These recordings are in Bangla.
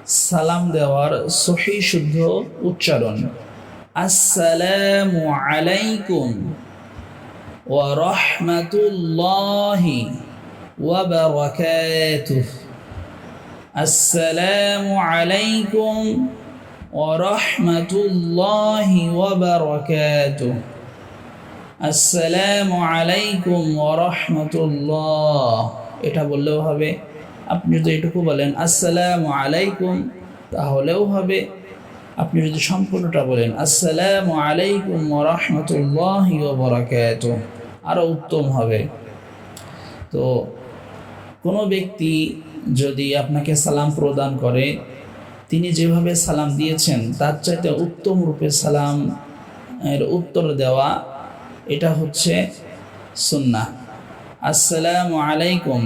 সালাম দেওয়ার সহি শুদ্ধ উচ্চারণ আসসালামু আলাইকুম ওয়া রাহমাতুল্লাহি ওয়া বারাকাতুহু। আসসালামু আলাইকুম ওয়া রাহমাতুল্লাহি ওয়া বারাকাতুহু। আসসালামু আলাইকুম ওয়া রাহমাতুল্লাহ, এটা বললেও হবে। আপনি যদি এটুকু বলেন আসসালামু আলাইকুম তাহলেও হবে। আপনি যদি সম্পূর্ণটা বলেন আসসালামু আলাইকুম ওয়া রাহমাতুল্লাহি ওয়া বারাকাতুহু আরও উত্তম হবে। তো কোনো ব্যক্তি যদি আপনাকে সালাম প্রদান করে, তিনি যেভাবে সালাম দিয়েছেন তার চাইতে উত্তম রূপে সালাম এর উত্তর দেওয়া, এটা হচ্ছে সুন্নাহ। আসসালামু আলাইকুম,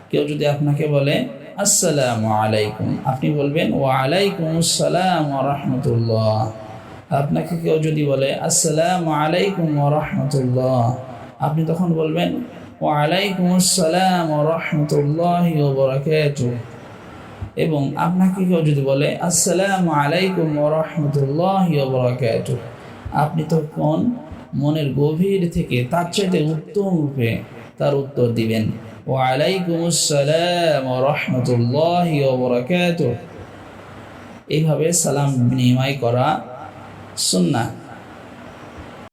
কেউ যদি আপনাকে বলে আসসালামু আলাইকুম, আপনি বলবেন ওয়া আলাইকুম আসসালাম ওয়া রাহমাতুল্লাহ। আপনাকে কেউ যদি বলে আসসালামু আলাইকুম ওয়া রাহমাতুল্লাহ, আপনি তখন বলবেন ওয়া আলাইকুম আসসালাম ওয়া রাহমাতুল্লাহি ওয়া বারাকাতুহু। এবং আপনাকে কেউ যদি বলে আসসালামু আলাইকুম ওয়া রাহমাতুল্লাহি ওয়া বারাকাতুহু, আপনি তখন মনের গভীর থেকে তার চাইতে উত্তম রূপে তার উত্তর দিবেন ওয়া আলাইকুম আসসালাম ওয়া রাহমাতুল্লাহি ওয়া বারাকাতুহু। এইভাবে সালাম বিনিময় করা সুন্নাহ।